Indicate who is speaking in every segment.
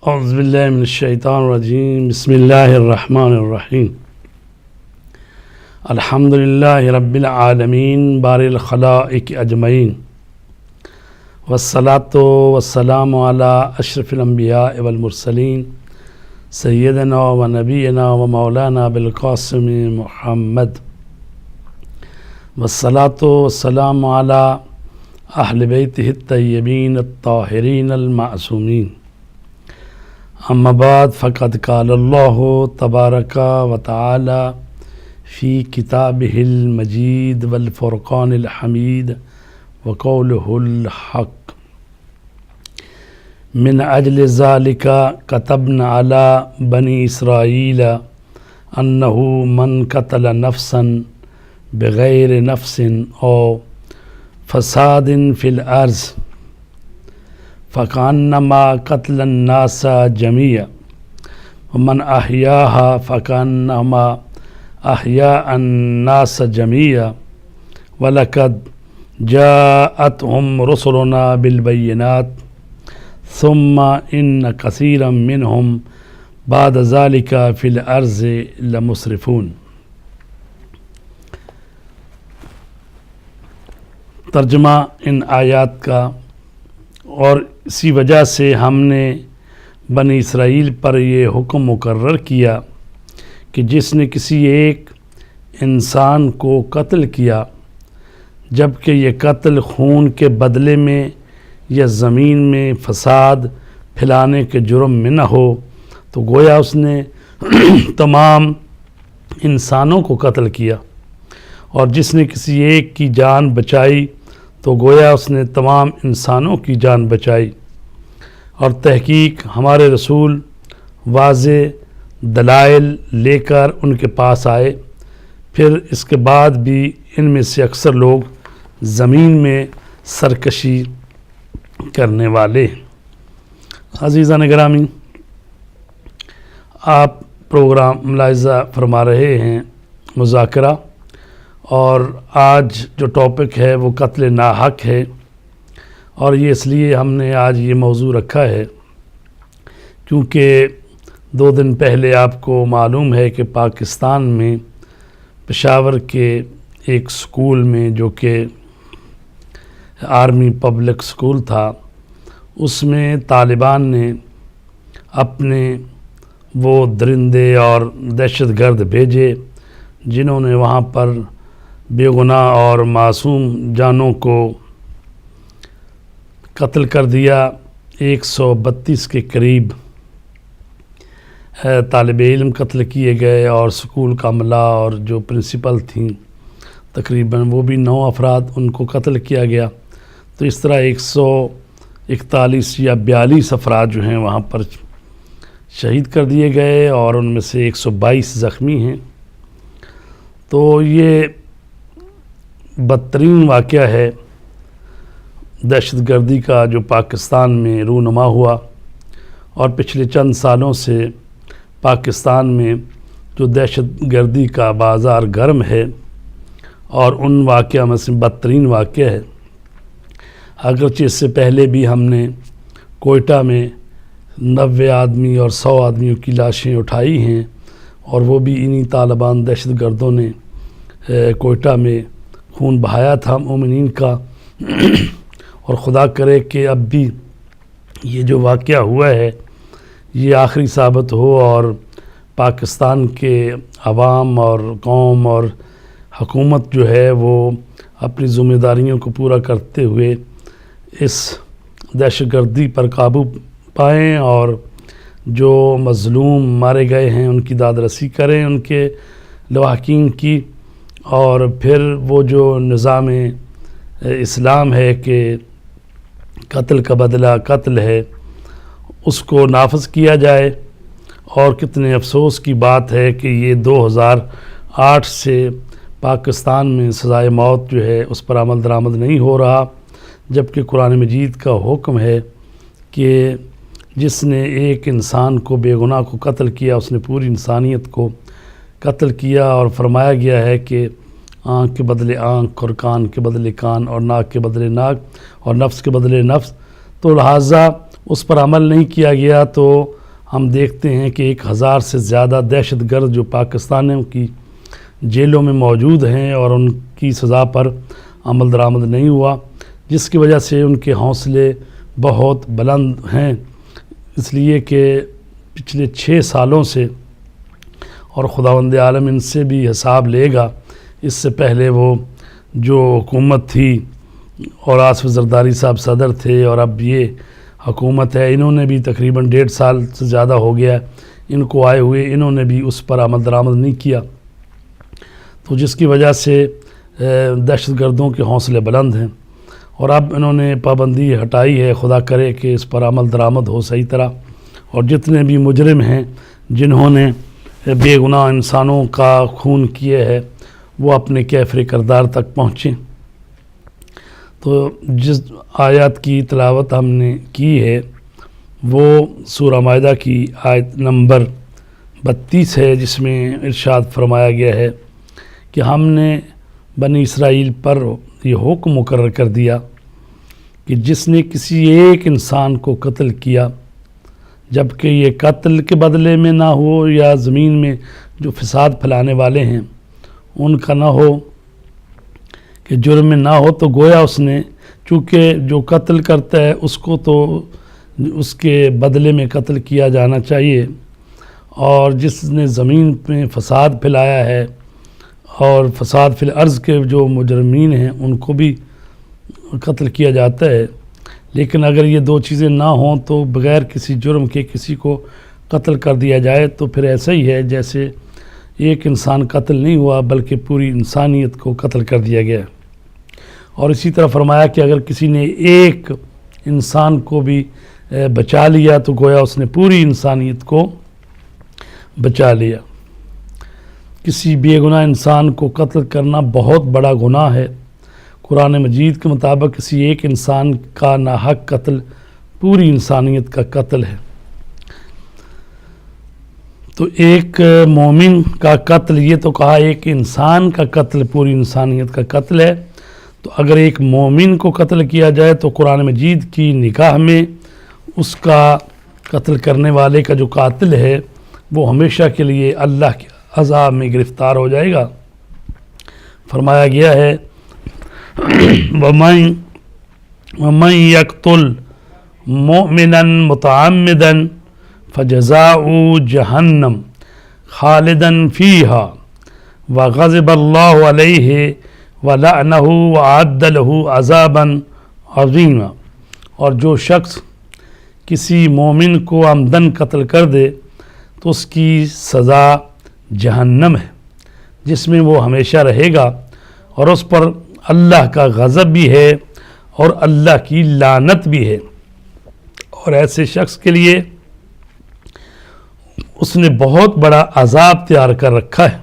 Speaker 1: اعوذ باللہ من الشیطان الرجیم بسم اللہ الرحمن الرحیم الحمدللہ رب العالمین باری الخلائق اجمعین والصلاة والسلام علی اشرف الانبیاء والمرسلین سیدنا و نبینا و مولانا بالقاسم محمد والصلاة والسلام علی اہل بیتہ الطیبین الطاہرین المعصومین اما بعد فقد قال اللہ تبارک و تعالی فی کتابہ المجید والفرقان الحمید وقولہ الحق من اجل ذلك كتبنا على بني اسرائیل انه من قتل نفسا بغیر نفس او فساد فی الارض فکانما قتل الناس جميعا ومن احیاها فکانما احیاء الناس جميعا ولقد جاءتهم رسلنا بالبينات ثم ان كثيرا منهم بعد ذلك في الارض لمسرفون۔ ترجمہ ان آیات کا، اور اسی وجہ سے ہم نے بنی اسرائیل پر یہ حکم مقرر کیا کہ جس نے کسی ایک انسان کو قتل کیا جبکہ یہ قتل خون کے بدلے میں یا زمین میں فساد پھیلانے کے جرم میں نہ ہو تو گویا اس نے تمام انسانوں کو قتل کیا، اور جس نے کسی ایک کی جان بچائی تو گویا اس نے تمام انسانوں کی جان بچائی۔ اور تحقیق ہمارے رسول واضح دلائل لے کر ان کے پاس آئے، پھر اس کے بعد بھی ان میں سے اکثر لوگ زمین میں سرکشی کرنے والے۔ عزیزان گرامی، آپ پروگرام ملاحظہ فرما رہے ہیں مذاکرہ، اور آج جو ٹاپک ہے وہ قتل ناحق ہے، اور یہ اس لیے ہم نے آج یہ موضوع رکھا ہے کیونکہ 2 دن پہلے آپ کو معلوم ہے کہ پاکستان میں پشاور کے ایک سکول میں، جو کہ آرمی پبلک سکول تھا، اس میں طالبان نے اپنے وہ درندے اور دہشت گرد بھیجے جنہوں نے وہاں پر بے گناہ اور معصوم جانوں کو قتل کر دیا۔ 132 کے قریب طالب علم قتل کیے گئے، اور سکول کا عملہ اور جو پرنسپل تھیں تقریباً وہ بھی 9 افراد ان کو قتل کیا گیا۔ تو اس طرح 141 یا 42 افراد جو ہیں وہاں پر شہید کر دیے گئے، اور ان میں سے 122 زخمی ہیں۔ تو یہ بدترین واقعہ ہے دہشت گردی کا جو پاکستان میں رونما ہوا، اور پچھلے چند سالوں سے پاکستان میں جو دہشت گردی کا بازار گرم ہے، اور ان واقعہ میں سے بدترین واقعہ ہے۔ اگرچہ اس سے پہلے بھی ہم نے کوئٹہ میں 90 آدمی اور 100 آدمیوں کی لاشیں اٹھائی ہیں، اور وہ بھی انہی طالبان دہشت گردوں نے کوئٹہ میں خون بہایا تھا مومنین کا۔ اور خدا کرے کہ اب بھی یہ جو واقعہ ہوا ہے یہ آخری ثابت ہو، اور پاکستان کے عوام اور قوم اور حکومت جو ہے وہ اپنی ذمہ داریوں کو پورا کرتے ہوئے اس دہشت گردی پر قابو پائیں، اور جو مظلوم مارے گئے ہیں ان کی داد رسی کریں، ان کے لواحقین کی، اور پھر وہ جو نظام اسلام ہے کہ قتل کا بدلہ قتل ہے اس کو نافذ کیا جائے۔ اور کتنے افسوس کی بات ہے کہ یہ 2008 سے پاکستان میں سزائے موت جو ہے اس پر عمل درآمد نہیں ہو رہا، جبکہ قرآن مجید کا حکم ہے کہ جس نے ایک انسان کو بے گناہ کو قتل کیا اس نے پوری انسانیت کو قتل کیا، اور فرمایا گیا ہے کہ آنکھ کے بدلے آنکھ، اور کان کے بدلے کان، اور ناک کے بدلے ناک، اور نفس کے بدلے نفس۔ تو لہٰذا اس پر عمل نہیں کیا گیا تو ہم دیکھتے ہیں کہ 1000 سے زیادہ دہشت گرد جو پاکستانیوں کی جیلوں میں موجود ہیں اور ان کی سزا پر عمل درآمد نہیں ہوا، جس کی وجہ سے ان کے حوصلے بہت بلند ہیں، اس لیے کہ پچھلے 6 سالوں سے، اور خداوند عالم ان سے بھی حساب لے گا۔ اس سے پہلے وہ جو حکومت تھی اور آصف زرداری صاحب صدر تھے، اور اب یہ حکومت ہے، انہوں نے بھی تقریباً 1.5 سال سے زیادہ ہو گیا ان کو آئے ہوئے، انہوں نے بھی اس پر عمل درآمد نہیں کیا، تو جس کی وجہ سے دہشت گردوں کے حوصلے بلند ہیں، اور اب انہوں نے پابندی ہٹائی ہے۔ خدا کرے کہ اس پر عمل درآمد ہو صحیح طرح، اور جتنے بھی مجرم ہیں جنہوں نے بے گناہ انسانوں کا خون کیے ہے وہ اپنے کیفر کردار تک پہنچیں۔ تو جس آیات کی تلاوت ہم نے کی ہے وہ سورہ مائدہ کی آیت نمبر 32 ہے، جس میں ارشاد فرمایا گیا ہے کہ ہم نے بنی اسرائیل پر یہ حکم مقرر کر دیا کہ جس نے کسی ایک انسان کو قتل کیا، جبکہ یہ قتل کے بدلے میں نہ ہو یا زمین میں جو فساد پھیلانے والے ہیں ان کا نہ ہو، کہ جرم میں نہ ہو، تو گویا اس نے، چونکہ جو قتل کرتا ہے اس کو تو اس کے بدلے میں قتل کیا جانا چاہیے، اور جس نے زمین میں فساد پھیلایا ہے اور فساد فی الارض کے جو مجرمین ہیں ان کو بھی قتل کیا جاتا ہے۔ لیکن اگر یہ 2 چیزیں نہ ہوں تو بغیر کسی جرم کے کسی کو قتل کر دیا جائے تو پھر ایسا ہی ہے جیسے ایک انسان قتل نہیں ہوا بلکہ پوری انسانیت کو قتل کر دیا گیا۔ اور اسی طرح فرمایا کہ اگر کسی نے ایک انسان کو بھی بچا لیا تو گویا اس نے پوری انسانیت کو بچا لیا۔ کسی بے گناہ انسان کو قتل کرنا بہت بڑا گناہ ہے۔ قرآن مجید کے مطابق کسی ایک انسان کا ناحق قتل پوری انسانیت کا قتل ہے۔ تو ایک مومن کا قتل، یہ تو کہا ایک انسان کا قتل پوری انسانیت کا قتل ہے، تو اگر ایک مومن کو قتل کیا جائے تو قرآن مجید کی نگاہ میں اس کا قتل کرنے والے کا جو قاتل ہے وہ ہمیشہ کے لیے اللہ کے عذاب میں گرفتار ہو جائے گا۔ فرمایا گیا ہے وَمَنْ يَقْتُلْ مُؤْمِنًا مُتَعَمِّدًا فَجَزَاؤُهُ جَهَنَّمُ خَالِدًا فِيهَا وَغَضِبَ اللَّهُ عَلَيْهِ وَلَعْنَهُ وَأَعَدَّ لَهُ عَذَابًا عَظِيمًا، اور جو شخص کسی مومن کو عمدن قتل کر دے تو اس کی سزا جہنم ہے، جس میں وہ ہمیشہ رہے گا، اور اس پر اللہ کا غضب بھی ہے اور اللہ کی لعنت بھی ہے، اور ایسے شخص کے لیے اس نے بہت بڑا عذاب تیار کر رکھا ہے۔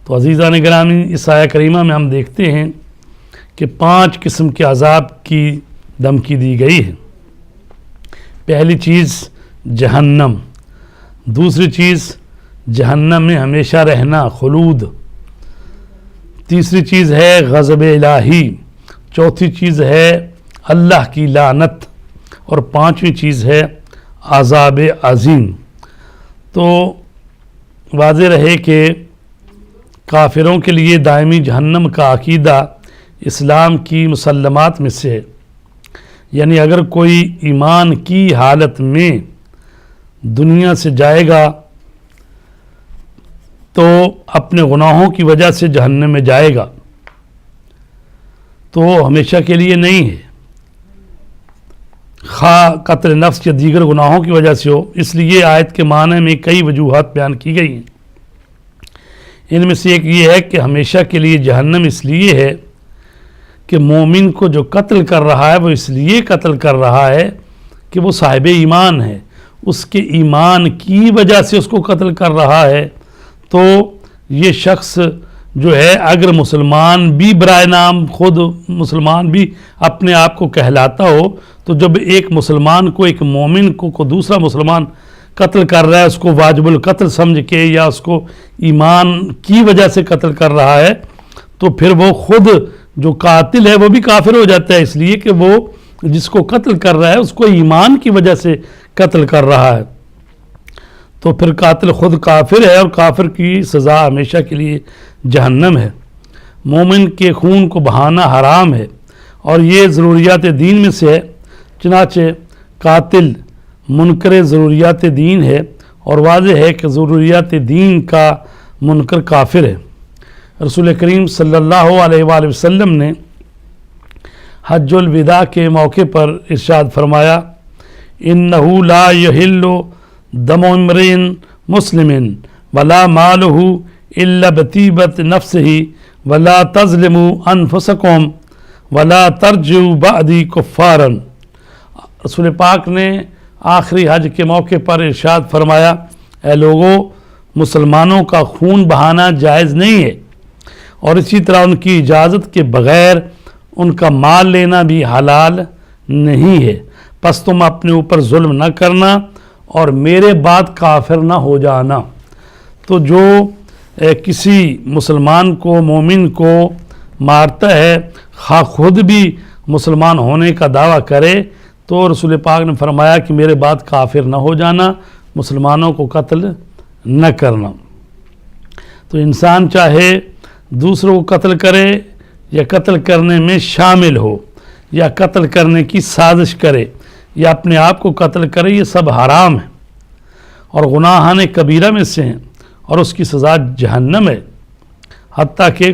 Speaker 1: تو عزیزان گرامی، اس آیہ کریمہ میں ہم دیکھتے ہیں کہ 5 قسم کے عذاب کی دھمکی دی گئی ہے۔ پہلی چیز جہنم، دوسری چیز جہنم میں ہمیشہ رہنا، خلود، تیسری چیز ہے غضب الہی، چوتھی چیز ہے اللہ کی لعنت، اور 5ویں چیز ہے عذاب عظیم۔ تو واضح رہے کہ کافروں کے لیے دائمی جہنم کا عقیدہ اسلام کی مسلمات میں سے ہے، یعنی اگر کوئی ایمان کی حالت میں دنیا سے جائے گا تو اپنے گناہوں کی وجہ سے جہنم میں جائے گا، تو ہمیشہ کے لیے نہیں ہے، خواہ قتل نفس یا دیگر گناہوں کی وجہ سے ہو۔ اس لیے آیت کے معنی میں کئی وجوہات بیان کی گئی ہیں، ان میں سے ایک یہ ہے کہ ہمیشہ کے لیے جہنم اس لیے ہے کہ مومن کو جو قتل کر رہا ہے وہ اس لیے قتل کر رہا ہے کہ وہ صاحب ایمان ہے، اس کے ایمان کی وجہ سے اس کو قتل کر رہا ہے۔ تو یہ شخص جو ہے اگر مسلمان بھی برائے نام خود مسلمان بھی اپنے آپ کو کہلاتا ہو، تو جب ایک مسلمان کو، ایک مومن کو دوسرا مسلمان قتل کر رہا ہے، اس کو واجب القتل سمجھ کے یا اس کو ایمان کی وجہ سے قتل کر رہا ہے، تو پھر وہ خود جو قاتل ہے وہ بھی کافر ہو جاتا ہے، اس لیے کہ وہ جس کو قتل کر رہا ہے اس کو ایمان کی وجہ سے قتل کر رہا ہے تو پھر قاتل خود کافر ہے اور کافر کی سزا ہمیشہ کے لیے جہنم ہے۔ مومن کے خون کو بہانا حرام ہے اور یہ ضروریات دین میں سے ہے، چنانچہ قاتل منکر ضروریات دین ہے اور واضح ہے کہ ضروریات دین کا منکر کافر ہے۔ رسول کریم صلی اللہ علیہ وآلہ وسلم نے حج الوداع کے موقع پر ارشاد فرمایا انہو لا یحل دم امرئ مسلم ولا مالہ الا بطیبۃ نفسہ ولا تظلموا انفسکم ولا ترجعوا بعدی کفارا۔ رسول پاک نے آخری حج کے موقع پر ارشاد فرمایا اے لوگوں، مسلمانوں کا خون بہانا جائز نہیں ہے اور اسی طرح ان کی اجازت کے بغیر ان کا مال لینا بھی حلال نہیں ہے، پس تم اپنے اوپر ظلم نہ کرنا اور میرے بعد کافر نہ ہو جانا۔ تو جو کسی مسلمان کو مومن کو مارتا ہے خواہ خود بھی مسلمان ہونے کا دعویٰ کرے تو رسول پاک نے فرمایا کہ میرے بعد کافر نہ ہو جانا، مسلمانوں کو قتل نہ کرنا۔ تو انسان چاہے دوسروں کو قتل کرے یا قتل کرنے میں شامل ہو یا قتل کرنے کی سازش کرے یا اپنے آپ کو قتل کرے، یہ سب حرام ہے اور گناہان کبیرہ میں سے ہیں اور اس کی سزا جہنم ہے۔ حتیٰ کہ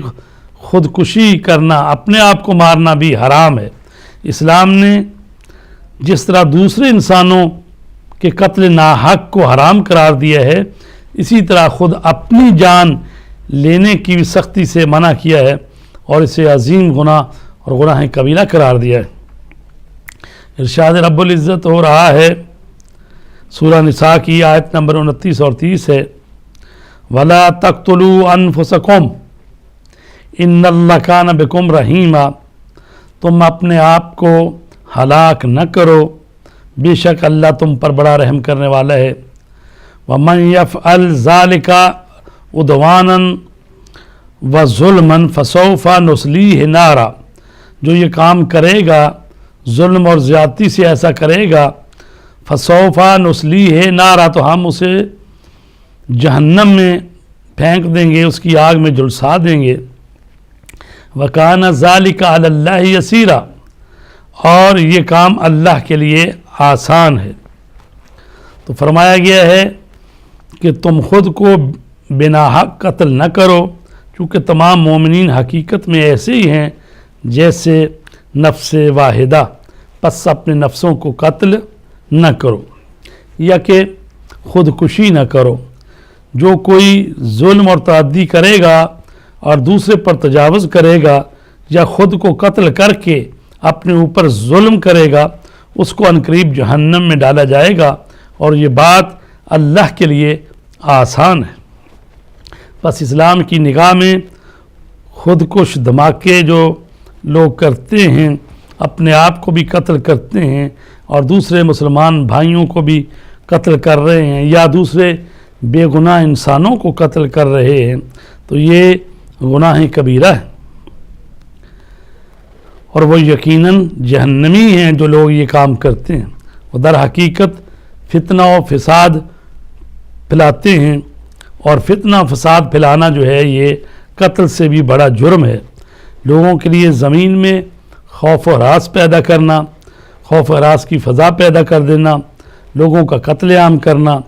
Speaker 1: خودکشی کرنا، اپنے آپ کو مارنا بھی حرام ہے۔ اسلام نے جس طرح دوسرے انسانوں کے قتل ناحق کو حرام قرار دیا ہے، اسی طرح خود اپنی جان لینے کی بھی سختی سے منع کیا ہے اور اسے عظیم گناہ اور گناہ کبیرہ قرار دیا ہے۔ ارشاد رب العزت ہو رہا ہے، سورہ نساء کی آیت نمبر 29 اور 30 ہے وَلَا تَقْتُلُوا أَنفُسَكُمْ إِنَّ اللَّهَ كَانَ بِكُمْ رَحِيمًا۔ تم اپنے آپ کو ہلاک نہ کرو، بے شک اللہ تم پر بڑا رحم کرنے والا ہے۔ وَمَنْ يَفْعَلْ ذَلِكَ عُدْوَانًا وَظُلْمًا فَسَوْفَ نُصْلِيهِ نَارًا۔ جو یہ کام کرے گا ظلم اور زیادتی سے ایسا کرے گا، فَسَوْفَ نُصْلِيهِ نَارًا، تو ہم اسے جہنم میں پھینک دیں گے، اس کی آگ میں جھلسا دیں گے۔ وَكَانَ ذَلِكَ عَلَى اللَّهِ يَسِيرًا، اور یہ کام اللہ کے لیے آسان ہے۔ تو فرمایا گیا ہے کہ تم خود کو بنا حق قتل نہ کرو، چونکہ تمام مومنین حقیقت میں ایسے ہی ہیں جیسے نفس واحدہ، پس اپنے نفسوں کو قتل نہ کرو یا کہ خودکشی نہ کرو۔ جو کوئی ظلم اور تعدی کرے گا اور دوسرے پر تجاوز کرے گا یا خود کو قتل کر کے اپنے اوپر ظلم کرے گا، اس کو عنقریب جہنم میں ڈالا جائے گا اور یہ بات اللہ کے لیے آسان ہے۔ بس اسلام کی نگاہ میں خودکش دھماکے جو لوگ کرتے ہیں، اپنے آپ کو بھی قتل کرتے ہیں اور دوسرے مسلمان بھائیوں کو بھی قتل کر رہے ہیں یا دوسرے بے گناہ انسانوں کو قتل کر رہے ہیں، تو یہ گناہ کبیرہ ہے اور وہ یقیناً جہنمی ہیں جو لوگ یہ کام کرتے ہیں۔ وہ در حقیقت فتنہ و فساد پھیلاتے ہیں اور فتنہ فساد پھیلانا جو ہے یہ قتل سے بھی بڑا جرم ہے۔ لوگوں کے لیے زمین میں خوف و ہراس پیدا کرنا، خوف و ہراس کی فضا پیدا کر دینا، لوگوں کا قتل عام کرنا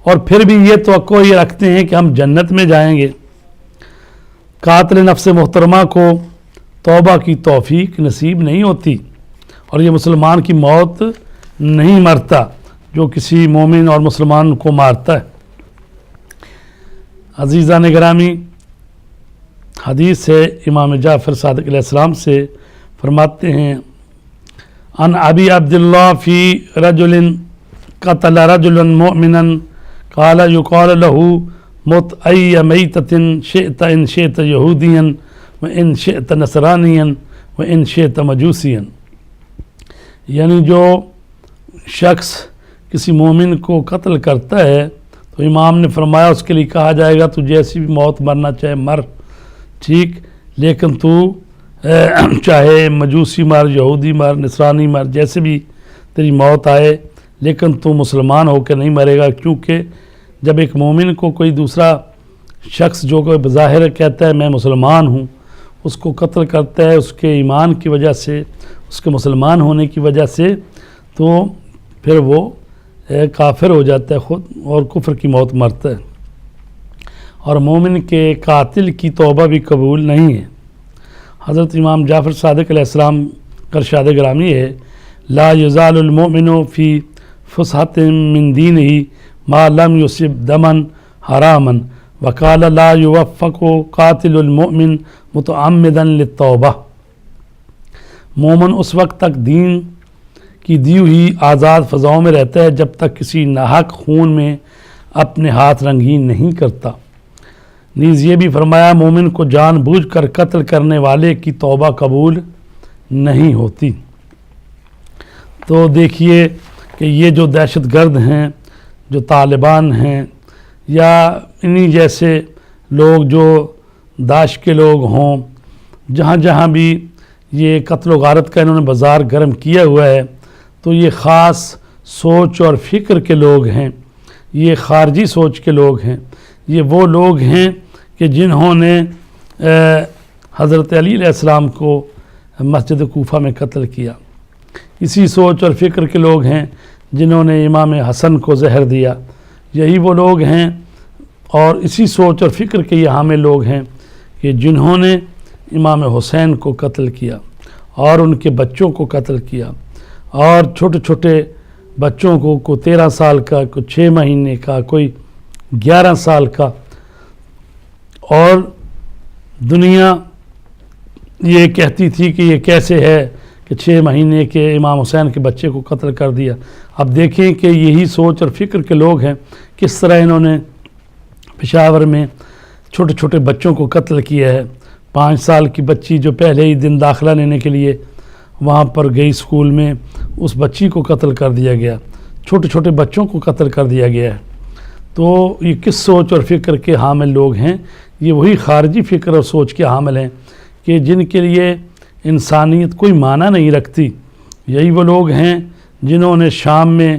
Speaker 1: اور پھر بھی یہ توقع یہ رکھتے ہیں کہ ہم جنت میں جائیں گے۔ قاتل نفس محترمہ کو توبہ کی توفیق نصیب نہیں ہوتی اور یہ مسلمان کی موت نہیں مرتا جو کسی مومن اور مسلمان کو مارتا ہے۔ عزیزان گرامی، حدیث ہے امام جعفر صادق علیہ السلام سے، فرماتے ہیں ان ابی عبداللہ فی رجل قتل رجلا مؤمنا قال یقال له مت ای میتۃ شئت ان شئت یہودیا وان شئت نصرانیا وان شئت مجوسیا۔ یعنی جو شخص کسی مومن کو قتل کرتا ہے تو امام نے فرمایا اس کے لیے کہا جائے گا تو جیسی بھی موت مرنا چاہے مر، ٹھیک، لیکن تو چاہے مجوسی مار، یہودی مار، نصرانی مار، جیسے بھی تیری موت آئے، لیکن تو مسلمان ہو کے نہیں مرے گا، کیونکہ جب ایک مومن کو کوئی دوسرا شخص جو کہ بظاہر کہتا ہے میں مسلمان ہوں، اس کو قتل کرتا ہے اس کے ایمان کی وجہ سے، اس کے مسلمان ہونے کی وجہ سے، تو پھر وہ کافر ہو جاتا ہے خود اور کفر کی موت مرتا ہے، اور مومن کے قاتل کی توبہ بھی قبول نہیں ہے۔ حضرت امام جعفر صادق علیہ السلام کا ارشاد گرامی ہے، لا یزال المؤمن فی فسحۃ من دینہ ما لم یصب دما حراما وقال لا یوفق قاتل المؤمن متعمدا للتوبہ۔ مومن اس وقت تک دین کی دی ہوئی آزاد فضاؤں میں رہتا ہے جب تک کسی ناحق خون میں اپنے ہاتھ رنگین نہیں کرتا۔ نیز یہ بھی فرمایا مومن کو جان بوجھ کر قتل کرنے والے کی توبہ قبول نہیں ہوتی۔ تو دیکھیے کہ یہ جو دہشت گرد ہیں، جو طالبان ہیں، یا انہی جیسے لوگ جو داعش کے لوگ ہوں، جہاں جہاں بھی یہ قتل و غارت کا انہوں نے بازار گرم کیا ہوا ہے، تو یہ خاص سوچ اور فکر کے لوگ ہیں، یہ خارجی سوچ کے لوگ ہیں، یہ وہ لوگ ہیں کہ جنہوں نے حضرت علی علیہ السلام کو مسجد کوفہ میں قتل کیا، اسی سوچ اور فکر کے لوگ ہیں جنہوں نے امام حسن کو زہر دیا، یہی وہ لوگ ہیں، اور اسی سوچ اور فکر کے یہ حامل لوگ ہیں کہ جنہوں نے امام حسین کو قتل کیا اور ان کے بچوں کو قتل کیا، اور چھوٹے چھوٹے بچوں کو کوئی 13 سال کا، کوئی 6 مہینے کا، کوئی 11 سال کا، اور دنیا یہ کہتی تھی کہ یہ کیسے ہے کہ 6 مہینے کے امام حسین کے بچے کو قتل کر دیا۔ اب دیکھیں کہ یہی سوچ اور فکر کے لوگ ہیں، کس طرح انہوں نے پشاور میں چھوٹے چھوٹے بچوں کو قتل کیا ہے۔ 5 سال کی بچی جو پہلے ہی دن داخلہ لینے کے لیے وہاں پر گئی اسکول میں، اس بچی کو قتل کر دیا گیا، چھوٹے چھوٹے بچوں کو قتل کر دیا گیا ہے۔ تو یہ کس سوچ اور فکر کے حامل لوگ ہیں؟ یہ وہی خارجی فکر اور سوچ کے حامل ہیں کہ جن کے لیے انسانیت کوئی معنی نہیں رکھتی۔ یہی وہ لوگ ہیں جنہوں نے شام میں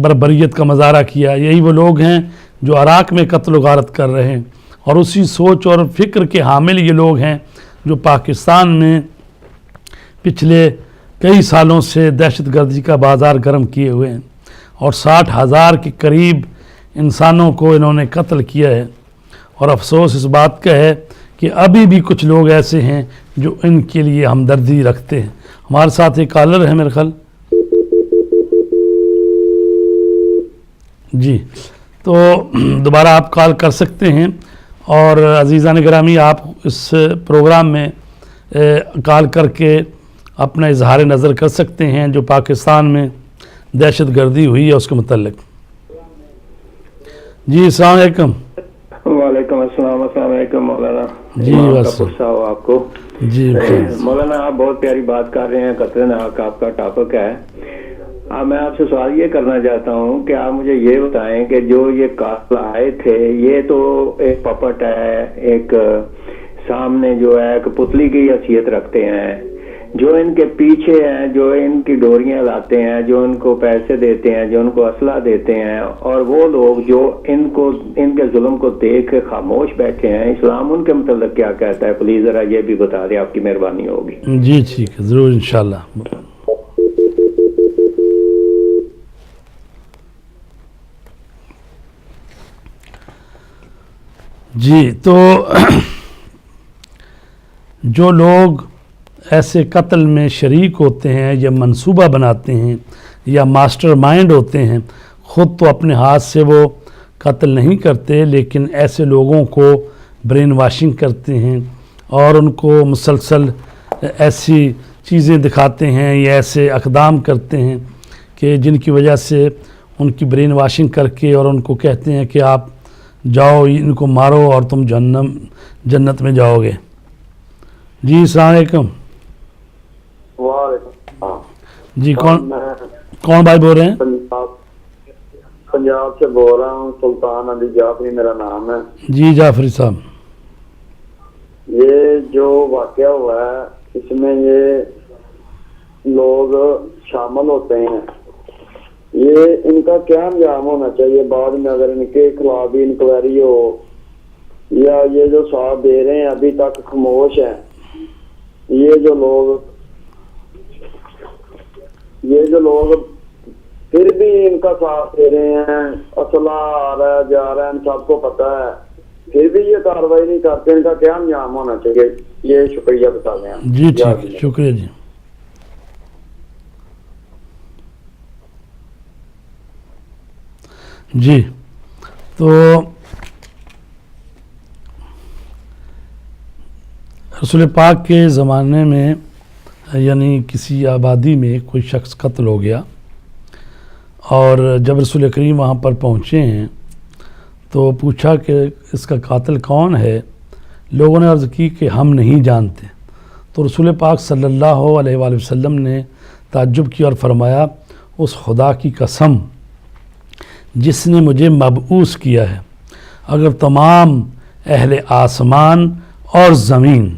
Speaker 1: بربریت کا مظاہرہ کیا، یہی وہ لوگ ہیں جو عراق میں قتل و غارت کر رہے ہیں، اور اسی سوچ اور فکر کے حامل یہ لوگ ہیں جو پاکستان میں پچھلے کئی سالوں سے دہشت گردی کا بازار گرم کیے ہوئے ہیں، اور 60,000 کے قریب انسانوں کو انہوں نے قتل کیا ہے۔ اور افسوس اس بات کا ہے کہ ابھی بھی کچھ لوگ ایسے ہیں جو ان کے لیے ہمدردی رکھتے ہیں۔ ہمارے ساتھ ایک کالر ہے میرے خیال، جی، تو دوبارہ آپ کال کر سکتے ہیں، اور عزیزان گرامی آپ اس پروگرام میں کال کر کے اپنا اظہار نظر کر سکتے ہیں جو پاکستان میں دہشت گردی ہوئی ہے اس کے متعلق۔ جی السلام علیکم۔
Speaker 2: وعلیکم السلام، السلام علیکم مولانا۔
Speaker 1: جی بس
Speaker 2: آپ کو
Speaker 1: جی
Speaker 2: مولانا، آپ بہت پیاری بات کر رہے ہیں، قتل ناحق آپ کا ٹاپک ہے۔ میں آپ سے سوال یہ کرنا چاہتا ہوں کہ آپ مجھے یہ بتائیں کہ جو یہ قاتل آئے تھے، یہ تو ایک پپٹ ہے، ایک سامنے جو ہے ایک پتلی کی حیثیت رکھتے ہیں، جو ان کے پیچھے ہیں، جو ان کی ڈوریاں لاتے ہیں، جو ان کو پیسے دیتے ہیں، جو ان کو اسلحہ دیتے ہیں، اور وہ لوگ جو ان کے ظلم کو دیکھ کے خاموش بیٹھے ہیں، اسلام ان کے متعلق کیا کہتا ہے؟ پلیز ذرا یہ بھی بتا دیں، آپ کی مہربانی ہوگی۔
Speaker 1: جی ٹھیک ہے، ضرور انشاءاللہ۔ جی، تو جو لوگ ایسے قتل میں شریک ہوتے ہیں یا منصوبہ بناتے ہیں یا ماسٹر مائنڈ ہوتے ہیں، خود تو اپنے ہاتھ سے وہ قتل نہیں کرتے، لیکن ایسے لوگوں کو برین واشنگ کرتے ہیں اور ان کو مسلسل ایسی چیزیں دکھاتے ہیں یا ایسے اقدام کرتے ہیں کہ جن کی وجہ سے ان کی برین واشنگ کر کے اور ان کو کہتے ہیں کہ آپ جاؤ ان کو مارو اور تم جنت میں جاؤ گے۔ جی السلام علیکم۔
Speaker 3: وعلیکم۔
Speaker 1: جی کون بھائی بول رہے ہیں؟
Speaker 3: پنجاب سے بول رہا ہوں، سلطان علی جعفری میرا نام ہے۔
Speaker 1: جی جعفری صاحب۔
Speaker 3: یہ جو واقعہ ہوا ہے اس میں یہ لوگ شامل ہوتے ہیں، یہ ان کا کیا انجام ہونا چاہیے بعد میں اگر ان کے خلاف بھی انکوائری ہو، یا یہ جو ساتھ دے رہے ہیں ابھی تک خاموش ہیں، یہ جو لوگ پھر بھی ان کا ساتھ دے رہے ہیں، اسلحہ آ رہا ہے جا رہا ہے، ان سب کو پتہ ہے، پھر بھی یہ کارروائی نہیں کرتے، ان کا کیا انجام ہونا چاہیے؟ یہ شکریہ بتا دیں آپ۔
Speaker 1: جی ٹھیک ہے، شکریہ جی۔ جی تو رسول پاک کے زمانے میں یعنی کسی آبادی میں کوئی شخص قتل ہو گیا، اور جب رسول کریم وہاں پر پہنچے ہیں تو پوچھا کہ اس کا قاتل کون ہے؟ لوگوں نے عرض کی کہ ہم نہیں جانتے۔ تو رسول پاک صلی اللہ علیہ وآلہ وسلم نے تعجب کیا اور فرمایا، اس خدا کی قسم جس نے مجھے مبعوث کیا ہے، اگر تمام اہل آسمان اور زمین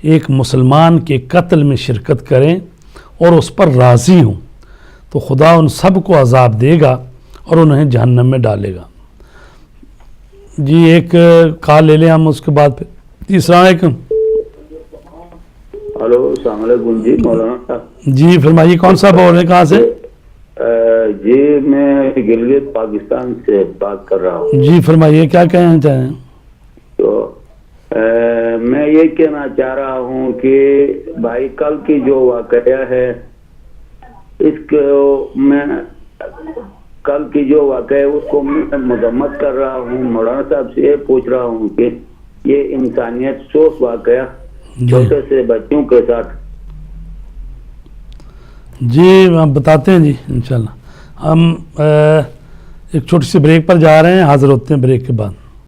Speaker 1: ایک مسلمان کے قتل میں شرکت کریں اور اس پر راضی ہوں تو خدا ان سب کو عذاب دے گا اور انہیں جہنم میں ڈالے گا۔ جی ایک کال لے لیں ہم، اس کے بعد پھر جی السلام علیکم۔
Speaker 4: ہلو السلام علیکم جی مولانا صاحب۔
Speaker 1: جی فرمائیے، کون صاحب بول رہے ہیں، کہاں سے؟
Speaker 4: جی میں گلگت پاکستان سے بات کر رہا ہوں۔
Speaker 1: جی فرمائیے، کیا کہنا چاہیں؟
Speaker 4: تو میں یہ کہنا چاہ رہا ہوں کہ بھائی کل کی جو واقعہ ہے اس کو میں مذمت کر رہا ہوں، مولانا صاحب سے یہ پوچھ رہا ہوں کہ یہ انسانیت سوز واقعہ چھوٹے سے بچوں کے ساتھ۔
Speaker 1: جی ہم بتاتے ہیں جی انشاءاللہ۔ ہم ایک چھوٹی سی بریک پر جا رہے ہیں، حاضر ہوتے ہیں بریک کے بعد۔